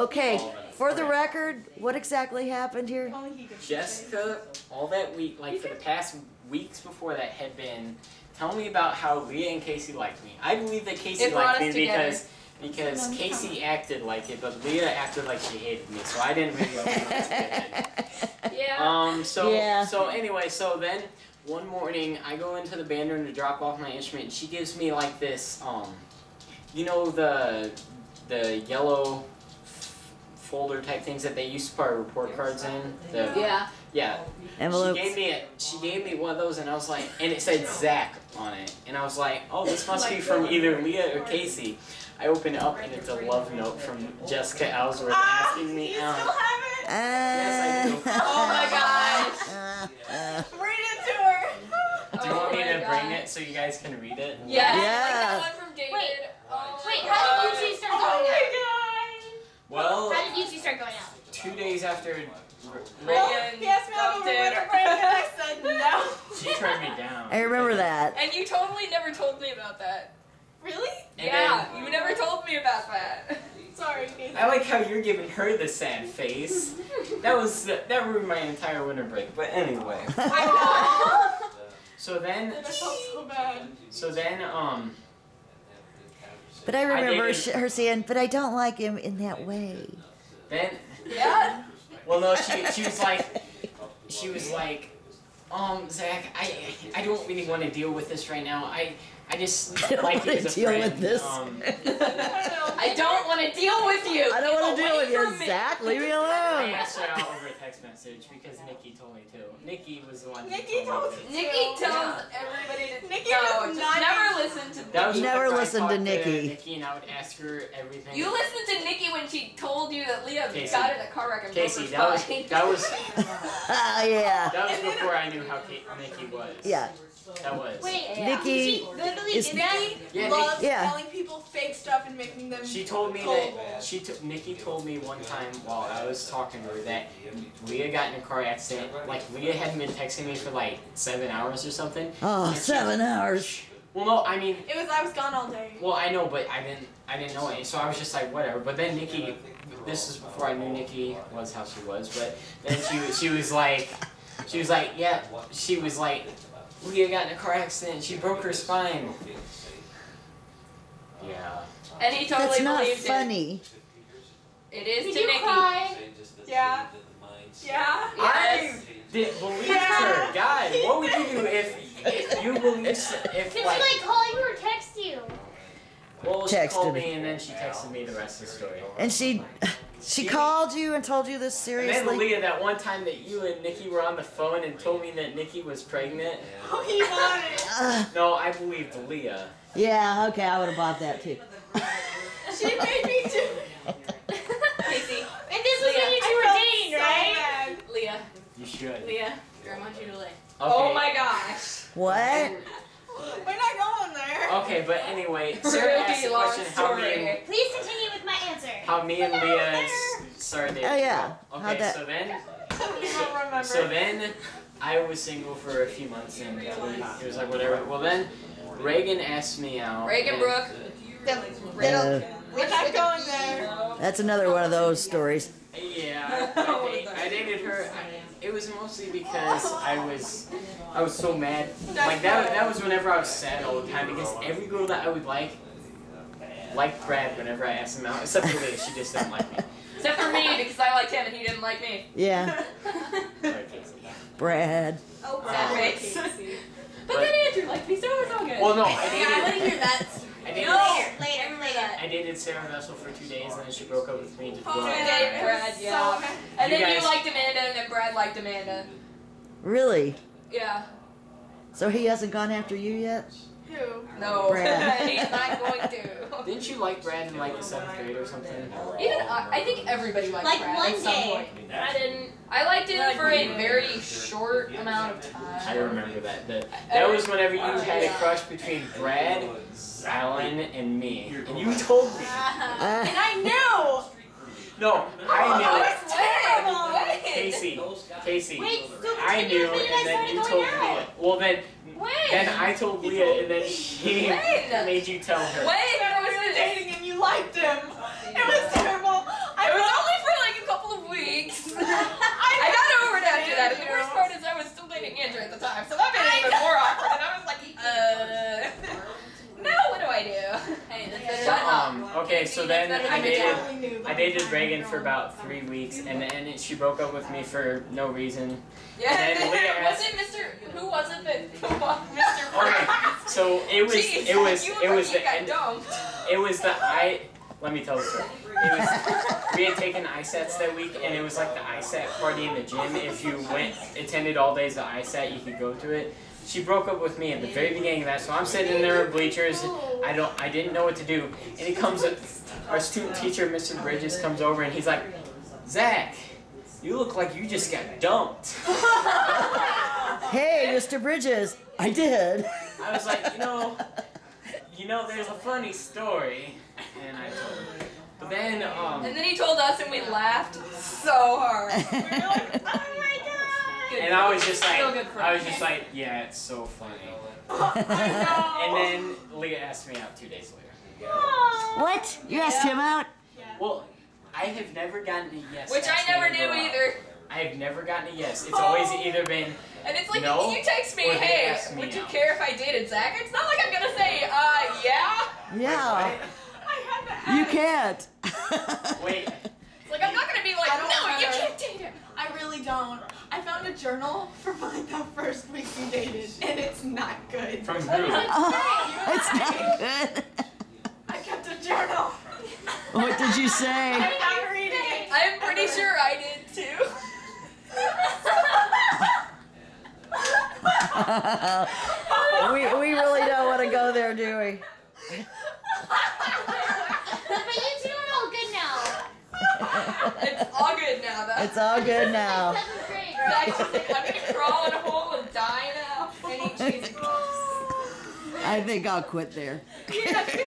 Okay, for the record, what exactly happened here? Jessica, all that week, like for the past weeks before that, had been telling me about how Leah and Casey liked me. I believe that Casey liked me because Casey acted like it, but Leah acted like she hated me, so I didn't really know what to get. Yeah. So anyway, so then one morning I go into the band room to drop off my instrument, and she gives me like this, you know, the yellow folder type things that they used to put our report cards in. Yeah. Envelopes. She gave me one of those, and I was like, and it said Zach on it, and I was like, oh, this must be from either Leah or Casey. I open it up, and it's a love note from Jessica Ellsworth asking me out. You still have it? Yes, I do. Oh my gosh. Read it to her. Do you want me to bring it so you guys can read it? Yeah. Like Yeah. that one from David. Wait. Oh Wait, my how did God. you two start Oh going out? my god. Well, How did you two start going out? 2 days after Reagan He asked me out over dumped winter it. break and I said no. she turned me down. I remember that. And you totally never told me about that. Really? And Yeah, then- you never told me about that. Sorry, Casey. I like how you're giving her the sad face. That ruined my entire winter break. But anyway, I know. so then, I felt so bad. But I remember dated- her saying, but I don't like him in that way. then, Yeah. well, no, she was like, Zach, I don't really want to deal with this right now. I just I don't like you wanna as a deal friend. with this. I don't want to deal with you. I don't want to Get deal away with you, from me. Zach. Leave me I alone. asked her out over a text message because Nikki told me to. Nikki was the one who Nikki told told me. Nikki tells everybody to Nikki no, does just not never even- listen to That was Nikki. Never whenever I listen to talked Nikki. Nikki, and I would ask her everything. You listened to Nikki when she told you that Leah Casey. got in a car wreck and broke Casey, her that was spine. Yeah. that was before I knew how Nikki was. Yeah. That was. Wait, Nikki she literally is- did that? Yeah, Loves Yeah. telling people fake stuff and making them. She told me gullible. that Nikki told me one time while I was talking to her that Leah got in a car accident. Like Leah hadn't been texting me for like 7 hours or something. Oh, And she- 7 hours. Well, no, I mean, I was gone all day. well, I know, but I didn't know it, so I was just like, whatever. But then Nikki, this is before I knew Nikki was how she was. But then she was like, yeah, she was like, Leah got in a car accident. She broke her spine. Yeah. And he totally That's not believed funny. it. It is Did to you Nikki. cry? Yeah. Yeah. Yes. Did believe Yeah. her, God. What would you do if you believed if Did like? she call you or text you? Well, she Texted called me. me and then she texted me the rest of the story. And she called you and told you this And then seriously? Leah, that one time that you and Nikki were on the phone and told me that Nikki was pregnant. Oh, he wanted. No, I believed Leah. Yeah, okay, I would have bought that too. She made me do. Casey. And this was when you two were dating, right? Bad. Leah. You should. Leah. I want you to lay. Okay. Oh my gosh. What? We're not going there. Okay, but anyway, Sarah asked the Really long question story. Please continue with my answer. how me and Leah started. Oh, yeah. Okay, How'd that- so then. We don't remember. So then, I was single for a few months and it was like whatever. Well then, Reagan asked me out. Reagan and- Brooke. Uh, We're not going there. that's another one of those stories. Yeah, I dated her. It was mostly because I was so mad. Like that was whenever I was sad all the time because every girl that I would liked Brad whenever I asked him out, except for Leah, she just didn't like me. Except for me because I liked him and he didn't like me. Yeah, Sorry, Casey. Brad. Oh, Sad face. But then Andrew liked me, so it was all good. Well, no, Yeah, I want to hear that. I dated, Later. I dated Sarah Vessel for 2 days and then she broke up with me to go Oh, out. Dave, Brad, so yeah. mad. And You then guys- you liked Amanda and then Brad liked Amanda. Really? Yeah. So he hasn't gone after you yet? Who? No. Brad. He's not going to. Didn't you like Brad in like the 7th grade or something? Even I think everybody liked Like Brad one at some day. point. I didn't. I liked him for a very short amount of time. I remember that. That was whenever you had a crush between Brad, Alan, and me. And you told me. And I knew. No, I knew it. It's terrible. Casey, Wait, so I continue knew when you guys and then you started told going out. Leah. Well then When? I told Leah and then she When? made you tell her. When? We were dating and you liked him. It was terrible. I It was I dated Reagan for about 3 weeks, and then she broke up with me for no reason. Yeah, And then Leah was asked- it who was it that Mr. Okay, so it was Jeez, it was you it was got the end. dumped. It was the Let me tell the story. We had taken ISATs that week, and it was like the ISAT party in the gym. If you attended all days of ISAT, you could go to it. She broke up with me at the very beginning of that, so I'm sitting in there in bleachers. I didn't know what to do, and he comes. Our student teacher, Mr. Bridges, comes over, and he's like, "Zach, you look like you just got dumped." Hey, Mr. Bridges, I did. I was like, you know, there's a funny story, and I told him. But then, And then he told us, and we laughed so hard. We were like, oh my god. Good and I was just Still good for like, us. yeah, it's so funny. I And then Leah asked me out 2 days later. know. What? You asked him out? Well, I have never gotten a yes. Which I asking never to knew go out. either. I have never gotten a yes. It's always either been, And it's like, No, you text me, or they hey, ask me would you out. care if I dated Zach? It's not like I'm gonna say, yeah. Yeah. I had to You ask. can't. wait, It's like, I'm not gonna be like, I don't no, you remember. can't date him. I really don't. I found a journal from like the first week we dated, and it's not good. from who? Oh, it's not good. I kept a journal. What did you say? I'm not reading it. I'm pretty sure I did too. we really don't want to go there, do we? But you two are all good now. It's all good now, though. It's all good now. 7th grade. Zach's just like, I'm gonna crawl in a hole and die now. And eat cheesy puffs. I think I'll quit there. Yeah.